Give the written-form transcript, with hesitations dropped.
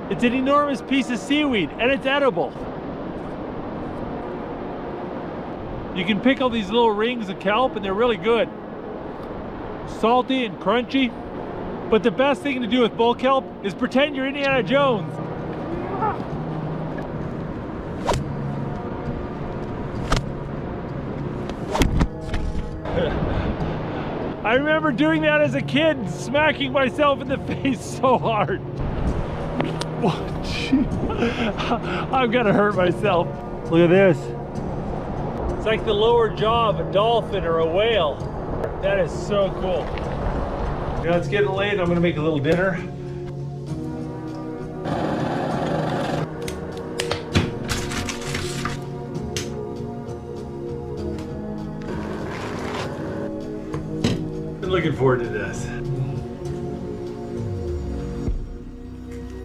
It's an enormous piece of seaweed and it's edible. You can pick all these little rings of kelp and they're really good. Salty and crunchy. But the best thing to do with bull kelp is pretend you're Indiana Jones. I remember doing that as a kid, smacking myself in the face so hard. I'm gonna hurt myself. Look at this. It's like the lower jaw of a dolphin or a whale. That is so cool. You know, it's getting late. I'm gonna make a little dinner. Been looking forward to this.